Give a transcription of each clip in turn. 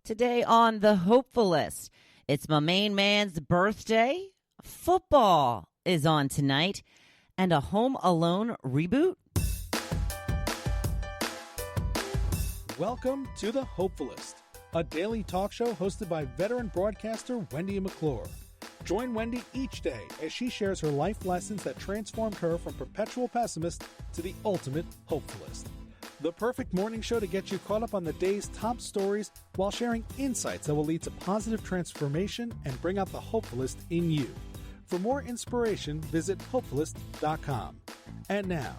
Today on the Hopefulist, it's my main man's birthday. Football is on tonight, and a Home Alone reboot. Welcome to the Hopefulist, a daily talk show hosted by veteran broadcaster Wendy McClure. Join Wendy each day as she shares her life lessons that transformed her from perpetual pessimist to the ultimate hopefulist. The perfect morning show to get you caught up on the day's top stories while sharing insights that will lead to positive transformation and bring out the hopefulist in you. For more inspiration, visit hopefulist.com. And now,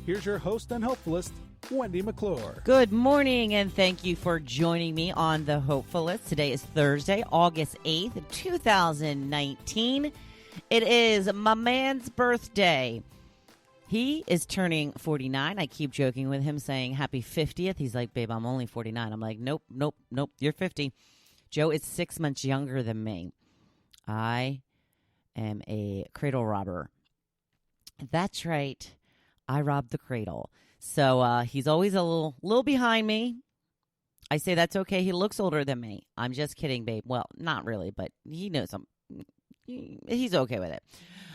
here's your host and hopefulist, Wendy McClure. Good morning, and thank you for joining me on the Hopefulist. Today is Thursday, August 8th, 2019. It is my man's birthday. He is turning 49. I keep joking with him saying happy 50th. He's like, babe, I'm only 49. I'm like, nope, you're 50. Joe is 6 months younger than me. I am a cradle robber. That's right. I robbed the cradle. So he's always a little behind me. I say that's okay. He looks older than me. I'm just kidding, babe. Well, not really, but he knows he's okay with it.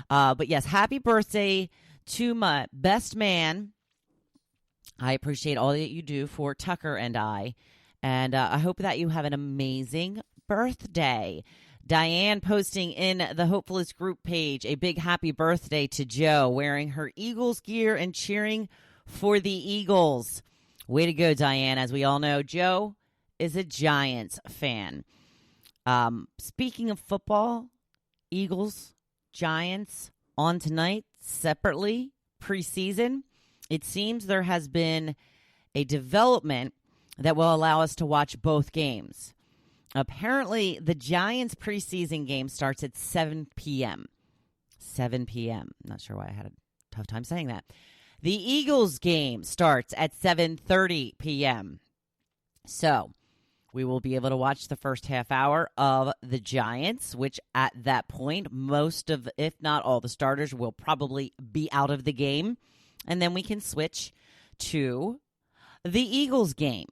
But yes, happy birthday to my best man. I appreciate all that you do for Tucker and I hope that you have an amazing birthday. Diane posting in the Hopefulist group page a big happy birthday to Joe, wearing her Eagles gear and cheering for the Eagles. Way to go, Diane. As we all know, Joe is a Giants fan. Speaking of football, Eagles, Giants on tonight separately, preseason. It seems there has been a development that will allow us to watch both games. Apparently, the Giants preseason game starts at 7 p.m. 7 p.m. Not sure why I had a tough time saying that. The Eagles game starts at 7:30 p.m. So we will be able to watch the first half hour of the Giants, which at that point, most of, if not all, the starters will probably be out of the game. And then we can switch to the Eagles game.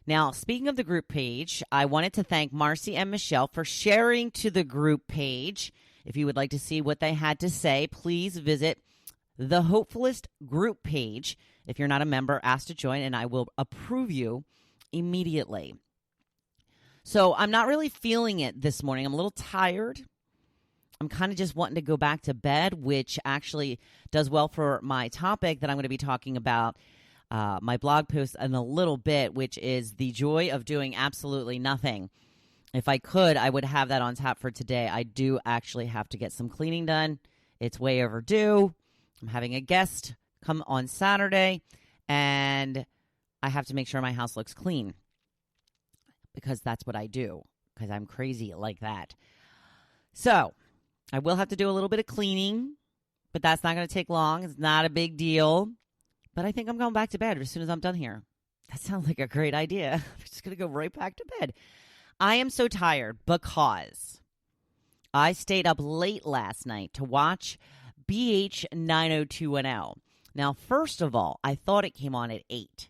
Now, speaking of the group page, I wanted to thank Marcy and Michelle for sharing to the group page. If you would like to see what they had to say, please visit the Hopefulist group page. If you're not a member, ask to join, and I will approve you immediately. So I'm not really feeling it this morning. I'm a little tired. I'm kind of just wanting to go back to bed, which actually does well for my topic that I'm going to be talking about, my blog post in a little bit, which is the joy of doing absolutely nothing. If I could, I would have that on tap for today. I do actually have to get some cleaning done. It's way overdue. I'm having a guest come on Saturday, and I have to make sure my house looks clean because that's what I do, because I'm crazy like that. So I will have to do a little bit of cleaning, but that's not going to take long. It's not a big deal. But I think I'm going back to bed as soon as I'm done here. That sounds like a great idea. I'm just going to go right back to bed. I am so tired because I stayed up late last night to watch BH 90210. Now, first of all, I thought it came on at 8.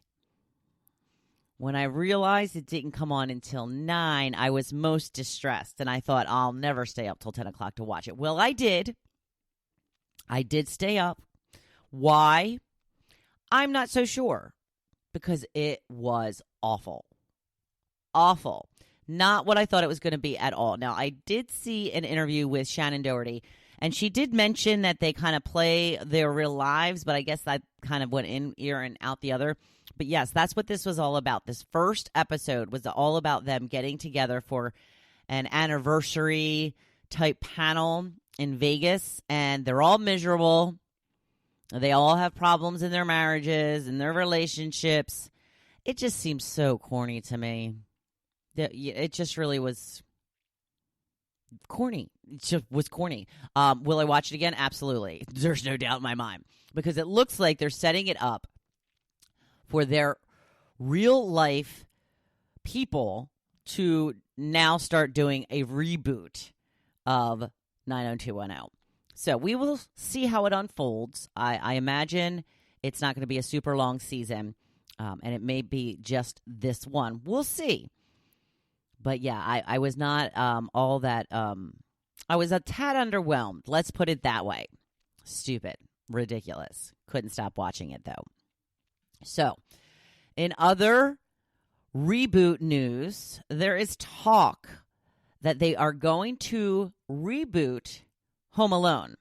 When I realized it didn't come on until 9, I was most distressed, and I thought, I'll never stay up till 10 o'clock to watch it. Well, I did. I did stay up. Why? I'm not so sure, because it was awful. Awful. Not what I thought it was going to be at all. Now, I did see an interview with Shannon Doherty, and she did mention that they kind of play their real lives, but I guess that kind of went in ear and out the other. But yes, that's what this was all about. This first episode was all about them getting together for an anniversary type panel in Vegas, and they're all miserable. They all have problems in their marriages and their relationships. It just seems so corny to me. It just really was corny. It just was corny. Will I watch it again? Absolutely. There's no doubt in my mind, because it looks like they're setting it up for their real life people to now start doing a reboot of 90210. So we will see how it unfolds. I imagine it's not going to be a super long season, and it may be just this one. We'll see. But yeah, I was not all that. I was a tad underwhelmed. Let's put it that way. Stupid. Ridiculous. Couldn't stop watching it, though. So, in other reboot news, there is talk that they are going to reboot Home Alone.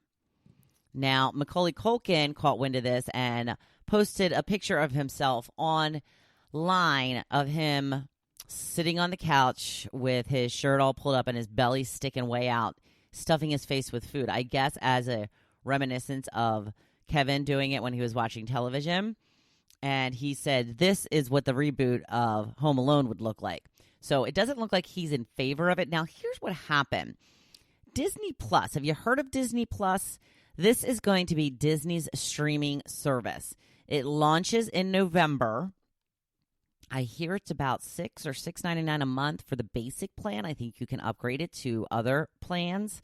Now, Macaulay Culkin caught wind of this and posted a picture of himself online of him sitting on the couch with his shirt all pulled up and his belly sticking way out, stuffing his face with food. I guess as a reminiscence of Kevin doing it when he was watching television. And he said, this is what the reboot of Home Alone would look like. So it doesn't look like he's in favor of it. Now, here's what happened. Disney Plus. Have you heard of Disney Plus? This is going to be Disney's streaming service. It launches in November. I hear it's about $6 or $6.99 a month for the basic plan. I think you can upgrade it to other plans.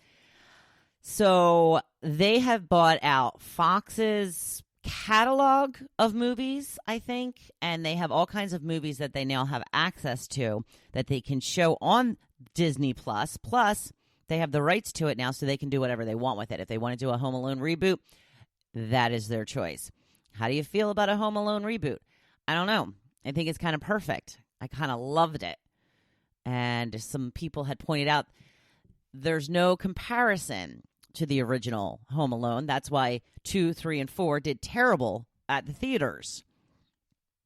So they have bought out Fox's catalog of movies, I think, and they have all kinds of movies that they now have access to that they can show on Disney Plus. Plus, they have the rights to it now, so they can do whatever they want with it. If they want to do a Home Alone reboot, that is their choice. How do you feel about a Home Alone reboot? I don't know. I think it's kind of perfect. I kind of loved it. And some people had pointed out there's no comparison to the original Home Alone. That's why 2, 3, and 4 did terrible at the theaters.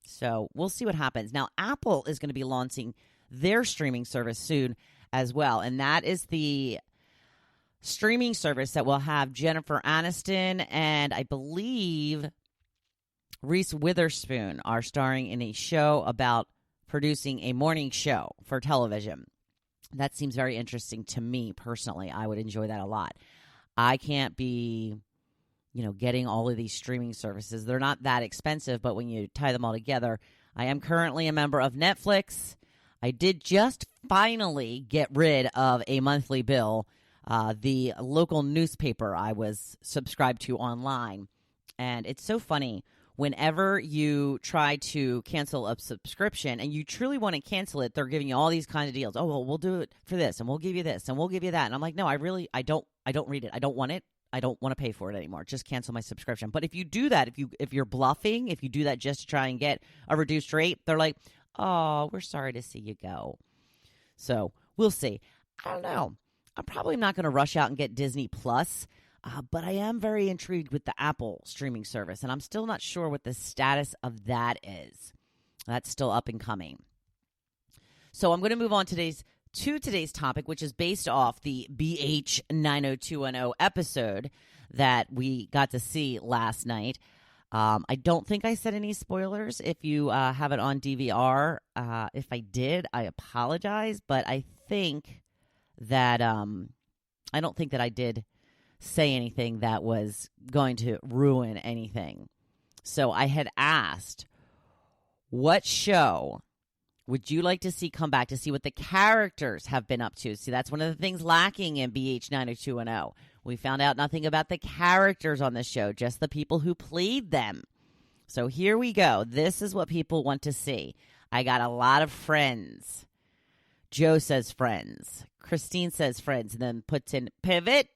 So we'll see what happens. Now, Apple is going to be launching their streaming service soon as well. And that is the streaming service that will have Jennifer Aniston and I believe Reese Witherspoon are starring in a show about producing a morning show for television. That seems very interesting to me personally. I would enjoy that a lot. I can't be, getting all of these streaming services. They're not that expensive, but when you tie them all together, I am currently a member of Netflix. I did just finally get rid of a monthly bill, the local newspaper I was subscribed to online. And it's so funny. Whenever you try to cancel a subscription and you truly want to cancel it, they're giving you all these kinds of deals. Oh, well, we'll do it for this, and we'll give you this, and we'll give you that. And I'm like, no, I don't read it. I don't want it. I don't want to pay for it anymore. Just cancel my subscription. But if you do that, if you're bluffing, if you do that just to try and get a reduced rate, they're like, oh, we're sorry to see you go. So we'll see. I don't know. I'm probably not going to rush out and get Disney Plus. But I am very intrigued with the Apple streaming service, and I'm still not sure what the status of that is. That's still up and coming. So I'm going to move on to today's topic, which is based off the BH 90210 episode that we got to see last night. I don't think I said any spoilers. If you have it on DVR, if I did, I apologize. But I think that I don't think that I did say anything that was going to ruin anything. So I had asked, what show would you like to see come back to see what the characters have been up to? See, that's one of the things lacking in BH 90210. We found out nothing about the characters on the show, just the people who played them. So here we go. This is what people want to see. I got a lot of Friends. Joe says Friends. Christine says Friends, and then puts in Pivot.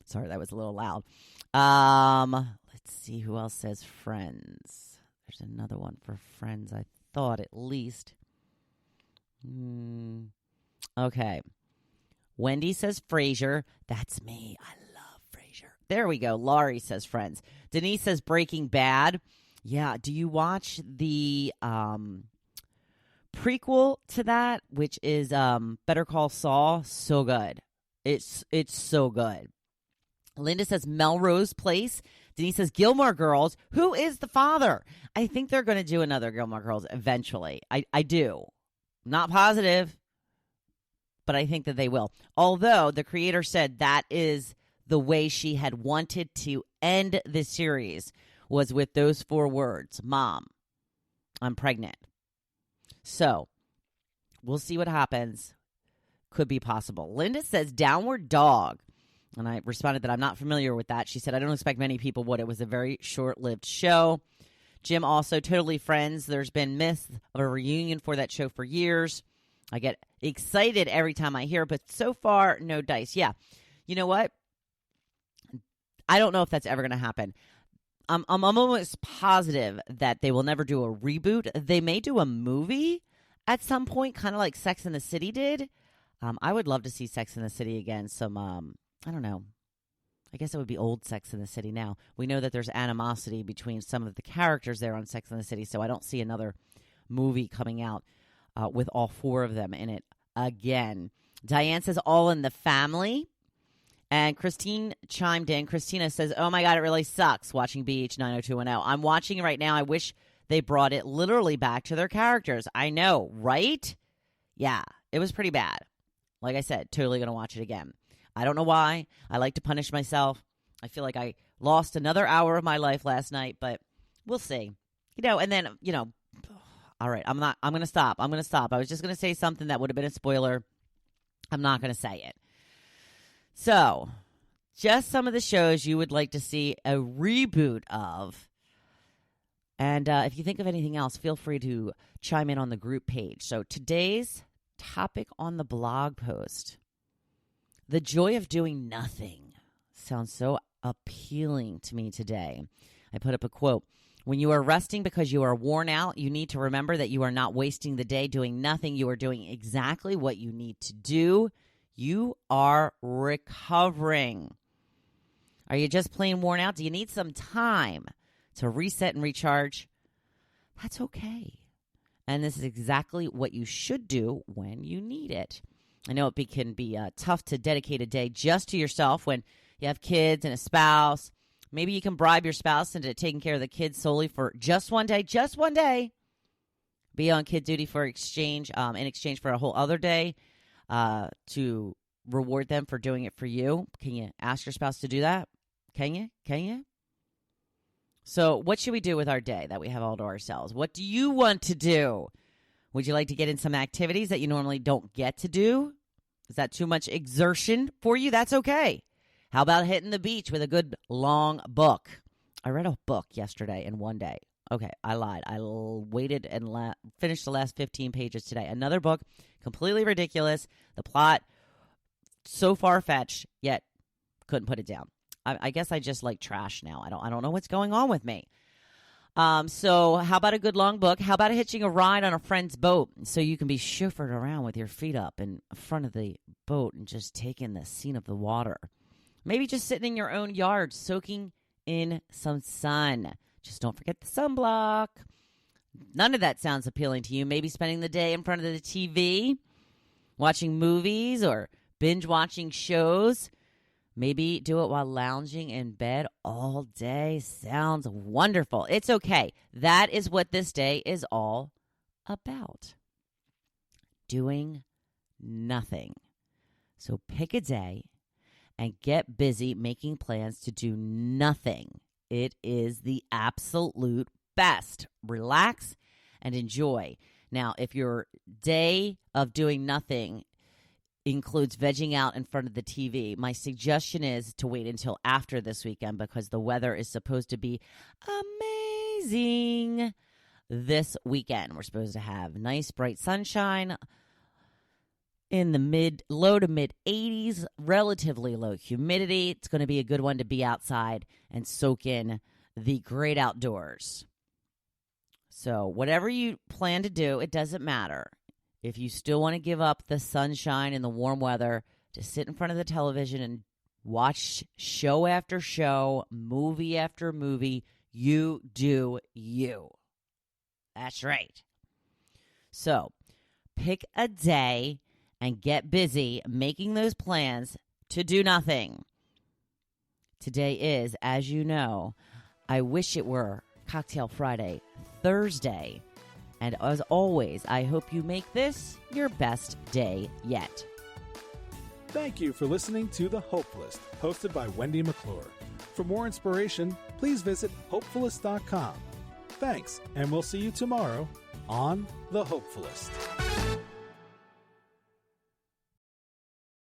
Sorry, that was a little loud. Let's see who else says Friends. There's another one for Friends, I thought, at least. Okay. Wendy says Frasier. That's me. I love Frasier. There we go. Laurie says Friends. Denise says Breaking Bad. Yeah. Do you watch the prequel to that, which is Better Call Saul? So good. It's so good. Linda says Melrose Place. Denise says Gilmore Girls. Who is the father? I think they're going to do another Gilmore Girls eventually. I do. Not positive, but I think that they will. Although the creator said that is the way she had wanted to end the series, was with those 4 words. Mom, I'm pregnant. So we'll see what happens. Could be possible. Linda says Downward Dog. And I responded that I'm not familiar with that. She said, I don't expect many people would. It was a very short-lived show. Jim also Totally Friends. There's been myths of a reunion for that show for years. I get excited every time I hear it, but so far, no dice. Yeah. You know what? I don't know if that's ever going to happen. I'm almost positive that they will never do a reboot. They may do a movie at some point, kind of like Sex and the City did. I would love to see Sex and the City again. Some, I don't know. I guess it would be old Sex and the City now. We know that there's animosity between some of the characters there on Sex and the City, so I don't see another movie coming out with all 4 of them in it again. Diane says All in the Family. And Christine chimed in. Christina says, oh, my God, it really sucks watching BH 90210. I'm watching it right now. I wish they brought it literally back to their characters. I know, right? Yeah, it was pretty bad. Like I said, totally going to watch it again. I don't know why. I like to punish myself. I feel like I lost another hour of my life last night, but we'll see. And then, all right, I'm going to stop. I was just going to say something that would have been a spoiler. I'm not going to say it. So, just some of the shows you would like to see a reboot of. And if you think of anything else, feel free to chime in on the group page. So, today's topic on the blog post, the joy of doing nothing, sounds so appealing to me today. I put up a quote. When you are resting because you are worn out, you need to remember that you are not wasting the day doing nothing. You are doing exactly what you need to do. You are recovering. Are you just plain worn out? Do you need some time to reset and recharge? That's okay. And this is exactly what you should do when you need it. I know it can be tough to dedicate a day just to yourself when you have kids and a spouse. Maybe you can bribe your spouse into taking care of the kids solely for just one day. Just one day. Be on kid duty in exchange for a whole other day. To reward them for doing it for you. Can you ask your spouse to do that? Can you? So what should we do with our day that we have all to ourselves? What do you want to do? Would you like to get in some activities that you normally don't get to do? Is that too much exertion for you? That's okay. How about hitting the beach with a good long book? I read a book yesterday in one day. Okay, I lied. I waited and finished the last 15 pages today. Another book, completely ridiculous. The plot, so far-fetched, yet couldn't put it down. I guess I just like trash now. I don't know what's going on with me. So how about a good long book? How about hitching a ride on a friend's boat so you can be chauffeured around with your feet up in front of the boat and just taking the scene of the water? Maybe just sitting in your own yard, soaking in some sun. Just don't forget the sunblock. None of that sounds appealing to you. Maybe spending the day in front of the TV, watching movies or binge watching shows. Maybe do it while lounging in bed all day. Sounds wonderful. It's okay. That is what this day is all about. Doing nothing. So pick a day and get busy making plans to do nothing. It is the absolute best. Relax and enjoy. Now, if your day of doing nothing includes vegging out in front of the TV, my suggestion is to wait until after this weekend because the weather is supposed to be amazing this weekend. We're supposed to have nice, bright sunshine in the low to mid 80s, relatively low humidity. It's going to be a good one to be outside and soak in the great outdoors. So whatever you plan to do, it doesn't matter. If you still want to give up the sunshine and the warm weather to sit in front of the television and watch show after show, movie after movie, you do you. That's right. So pick a day and get busy making those plans to do nothing. Today is, as you know, I wish it were Cocktail Friday, Thursday. And as always, I hope you make this your best day yet. Thank you for listening to The Hopefulist, hosted by Wendy McClure. For more inspiration, please visit hopefulist.com. Thanks, and we'll see you tomorrow on The Hopefulist.